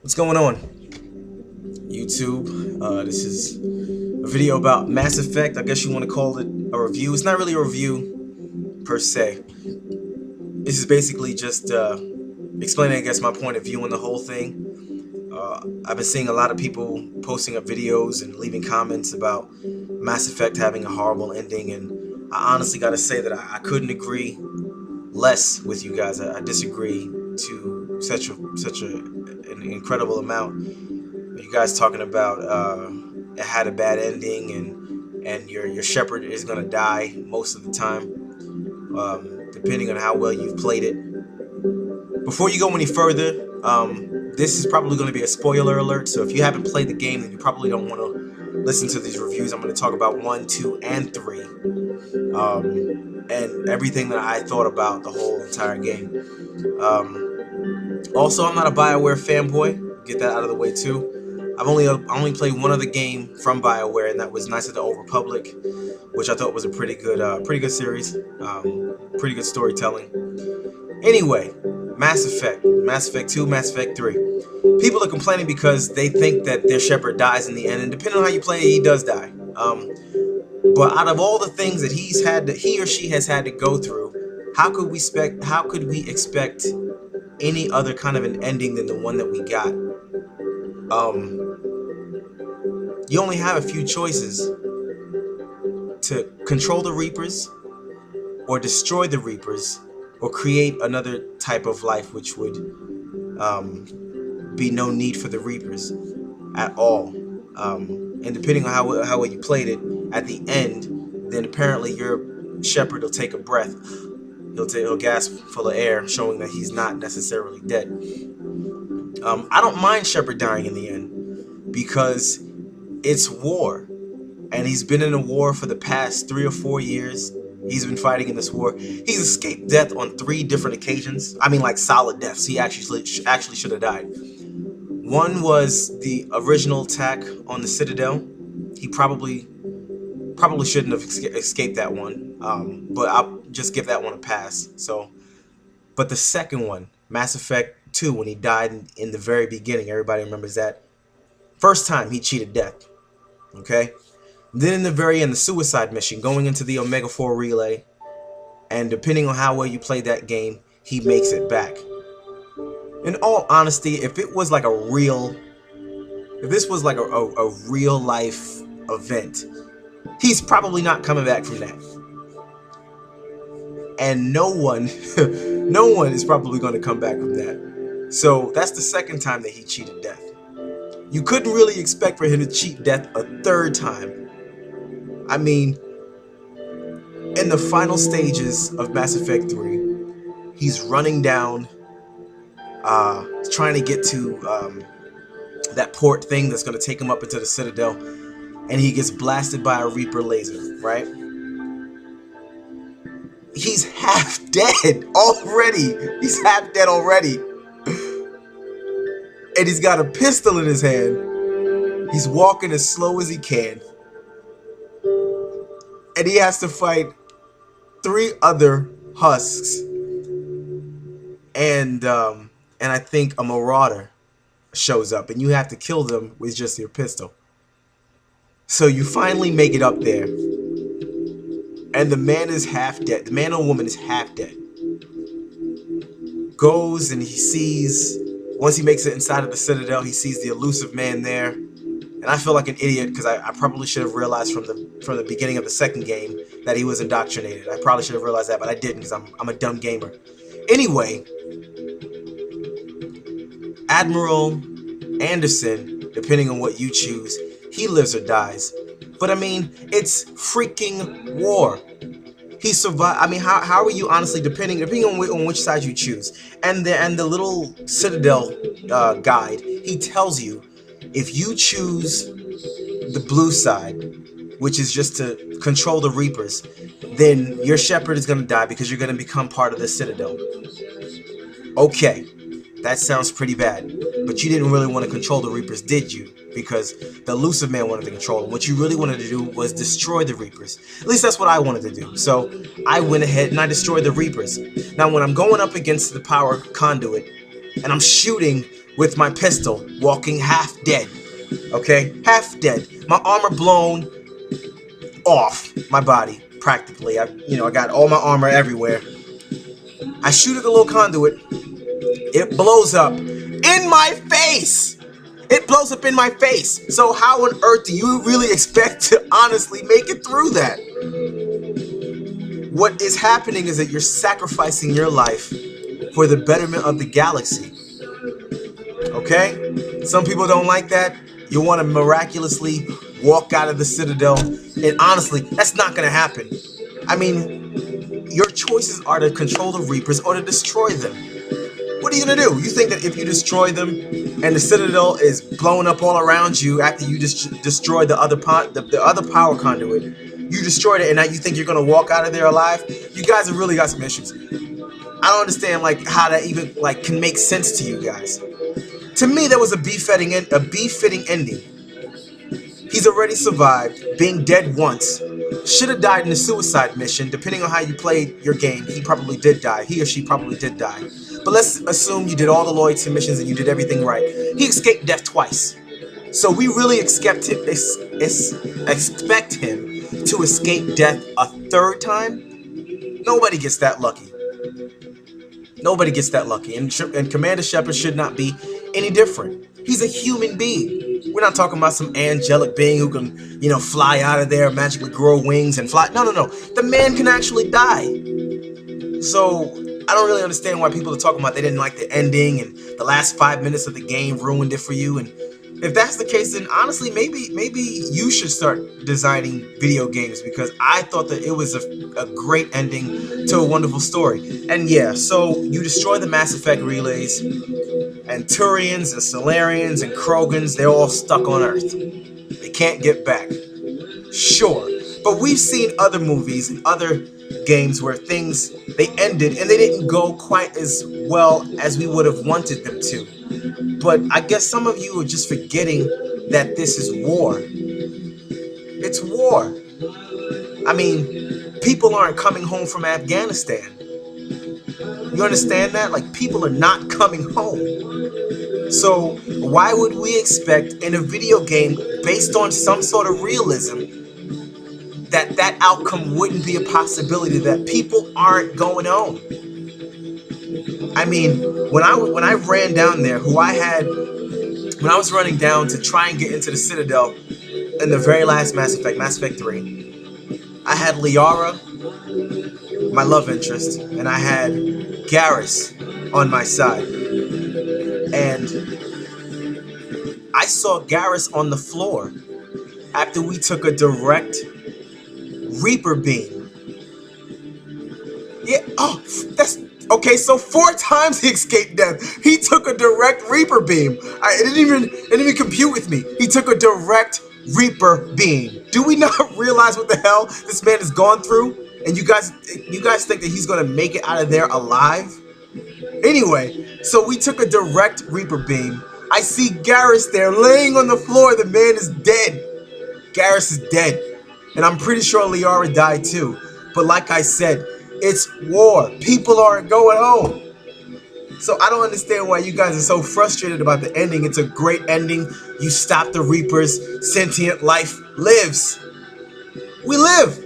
What's going on, YouTube? This is a video about Mass Effect. I guess you want to call it a review. It's not really a review per se. This is basically just explaining, I guess, my point of view on the whole thing. I've been seeing a lot of people posting up videos and leaving comments about Mass Effect having a horrible ending, and I honestly got to say that I couldn't agree less with you guys. I disagree to an incredible amount. You guys talking about it had a bad ending and your shepherd is gonna die most of the time, depending on how well you've played it. Before you go any further, this is probably going to be a spoiler alert. So if you haven't played the game, then you probably don't want to listen to these reviews. I'm going to talk about 1, 2, and 3, and everything that I thought about the whole entire game. Also, I'm not a BioWare fanboy. Get that out of the way too. I've only played one other game from BioWare, and that was Knights of the Old Republic, which I thought was a pretty good series, pretty good storytelling. Anyway, Mass Effect 2, Mass Effect 3. People are complaining because they think that their shepherd dies in the end, and depending on how you play it, he does die. But out of all the things that he or she has had to go through, how could we expect any other kind of an ending than the one that we got? You only have a few choices: to control the Reapers, or destroy the Reapers, or create another type of life which would be no need for the Reapers at all. And depending on how well you played it, at the end, then apparently your shepherd will take a breath. He'll gasp full of air, showing that he's not necessarily dead. I don't mind Shepard dying in the end because it's war, and he's been in a war for the past 3 or 4 years. He's been fighting in this war. He's escaped death on 3 different occasions. I mean, like solid deaths. He actually should have died. One was the original attack on the Citadel. He probably shouldn't have escaped that one. But I'll just give that one a pass. But the second one, Mass Effect 2, when he died in the very beginning, everybody remembers that. First time he cheated death. Okay? Then in the very end, the suicide mission, going into the Omega 4 relay, and depending on how well you play that game, he makes it back. In all honesty, if this was like a real life event, he's probably not coming back from that. And no one is probably going to come back from that. So that's the second time that he cheated death. You couldn't really expect for him to cheat death a third time. I mean, in the final stages of Mass Effect 3, he's running down, trying to get to that port thing that's going to take him up into the Citadel, and he gets blasted by a Reaper laser, right? He's half dead already. He's half dead already. And he's got a pistol in his hand. He's walking as slow as he can. And he has to fight 3 other husks. And I think a marauder shows up, and you have to kill them with just your pistol. So you finally make it up there. And the man is half dead. The man or woman is half dead. Goes and he sees, once he makes it inside of the Citadel, he sees the elusive man there. And I feel like an idiot because I probably should have realized from the beginning of the second game that he was indoctrinated. I probably should have realized that, but I didn't because I'm a dumb gamer. Anyway, Admiral Anderson, depending on what you choose, he lives or dies. But I mean, it's freaking war. He survived. I mean, how are you honestly, depending on which side you choose? And the little Citadel guide, he tells you, if you choose the blue side, which is just to control the Reapers, then your shepherd is going to die because you're going to become part of the Citadel. Okay, that sounds pretty bad. But you didn't really want to control the Reapers, did you? Because the elusive man wanted to control them. What you really wanted to do was destroy the Reapers. At least that's what I wanted to do. So I went ahead and I destroyed the Reapers. Now when I'm going up against the power conduit, and I'm shooting with my pistol, walking half dead. Okay, half dead. My armor blown off my body practically. I got all my armor everywhere. I shoot at the little conduit. It blows up in my face. It blows up in my face. So how on earth do you really expect to honestly make it through that? What is happening is that you're sacrificing your life for the betterment of the galaxy. Okay? Some people don't like that. You want to miraculously walk out of the Citadel. And honestly, that's not going to happen. I mean, your choices are to control the Reapers or to destroy them. What are you going to do? You think that if you destroy them and the Citadel is blowing up all around you after you just destroyed the other power conduit, you destroyed it, and now you think you're going to walk out of there alive? You guys have really got some issues. I don't understand how that even can make sense to you guys. To me, that was a befitting ending. He's already survived, being dead once. Should have died in a suicide mission. Depending on how you played your game, he probably did die. He or she probably did die. But let's assume you did all the loyalty missions and you did everything right. He escaped death twice. So we really expect him to escape death a third time? Nobody gets that lucky. Nobody gets that lucky. And Commander Shepard should not be any different. He's a human being. We're not talking about some angelic being who can, fly out of there, magically grow wings and fly. No. The man can actually die. So I don't really understand why people are talking about they didn't like the ending and the last 5 minutes of the game ruined it for you. And if that's the case, then honestly, maybe you should start designing video games, because I thought that it was a great ending to a wonderful story. And yeah, so you destroy the Mass Effect relays, and Turians and Solarians and Krogans, they're all stuck on Earth. They can't get back. Sure, but we've seen other movies and other games where things, they ended and they didn't go quite as well as we would have wanted them to. But I guess some of you are just forgetting that this is war. It's war. I mean, people aren't coming home from Afghanistan. You understand that? People are not coming home. So why would we expect in a video game based on some sort of realism that outcome wouldn't be a possibility, that people aren't going home? I mean, when I ran down there, when I was running down to try and get into the Citadel in the very last Mass Effect, Mass Effect 3, I had Liara, my love interest, and I had Garrus on my side. And I saw Garrus on the floor after we took a direct Reaper beam. Yeah, that's okay. So 4 times he escaped death. He took a direct Reaper beam. It didn't even compute with me. He took a direct Reaper beam. Do we not realize what the hell this man has gone through? And you guys think that he's gonna make it out of there alive? Anyway, so we took a direct Reaper beam. I see Garrus there laying on the floor. The man is dead. Garrus is dead. And I'm pretty sure Liara died too. But like I said, it's war. People aren't going home. So I don't understand why you guys are so frustrated about the ending. It's a great ending. You stop the Reapers. Sentient life lives. We live.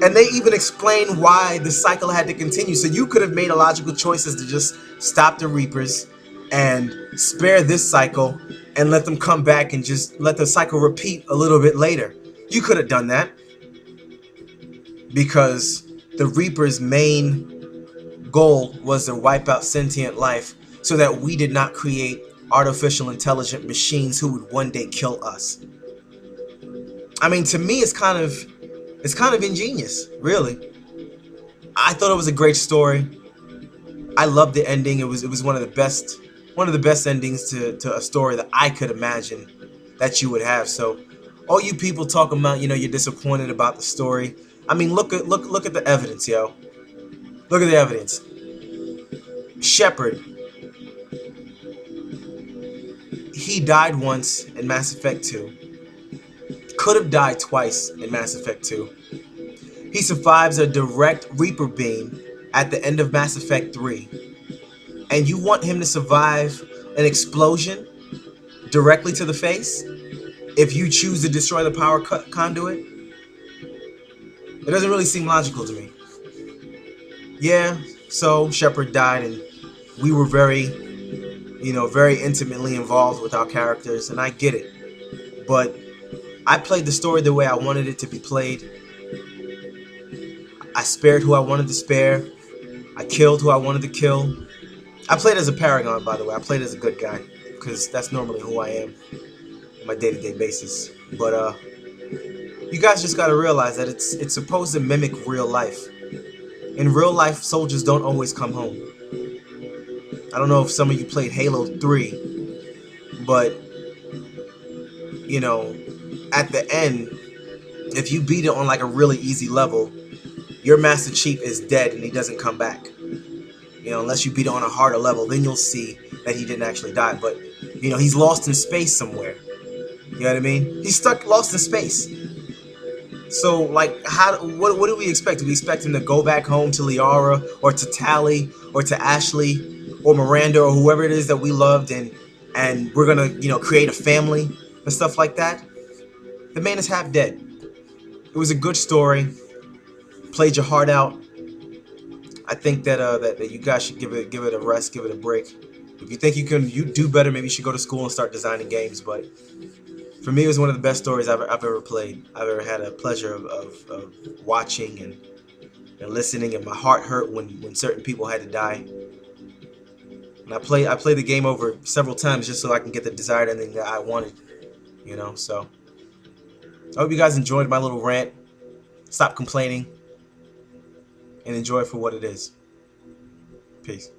And they even explain why the cycle had to continue. So you could have made a logical choices to just stop the Reapers and spare this cycle and let them come back and just let the cycle repeat a little bit later. You could have done that, because the Reapers' main goal was to wipe out sentient life so that we did not create artificial intelligent machines who would one day kill us. I mean, to me, it's kind of ingenious, really. I thought it was a great story. I loved the ending. It was one of the best endings to a story that I could imagine that you would have. So all you people talking about, you're disappointed about the story. I mean, look at the evidence, yo. Look at the evidence. Shepard, he died once in Mass Effect 2. Could have died twice in Mass Effect 2. He survives a direct Reaper beam at the end of Mass Effect 3. and you want him to survive an explosion directly to the face, if you choose to destroy the power conduit, it doesn't really seem logical to me. Yeah, so Shepard died, and we were very intimately involved with our characters, and I get it. But I played the story the way I wanted it to be played. I spared who I wanted to spare. I killed who I wanted to kill. I played as a Paragon, by the way. I played as a good guy, because that's normally who I am on my day-to-day basis. But you guys just gotta realize that it's supposed to mimic real life. In real life, soldiers don't always come home. I don't know if some of you played Halo 3, but you know, at the end, if you beat it on like a really easy level, your Master Chief is dead and he doesn't come back. Unless you beat it on a harder level, then you'll see that he didn't actually die. But he's lost in space somewhere. You know what I mean? He's stuck, lost in space. So, like, what do we expect? Do we expect him to go back home to Liara, or to Tali, or to Ashley, or Miranda, or whoever it is that we loved, and we're gonna, create a family and stuff like that? The man is half dead. It was a good story. Played your heart out. I think that you guys should give it a rest, give it a break. If you think you do better, maybe you should go to school and start designing games. But for me, it was one of the best stories I've ever played. I've ever had a pleasure of watching and listening, and my heart hurt when certain people had to die. And I played the game over several times just so I can get the desired ending that I wanted. So I hope you guys enjoyed my little rant. Stop complaining and enjoy it for what it is. Peace.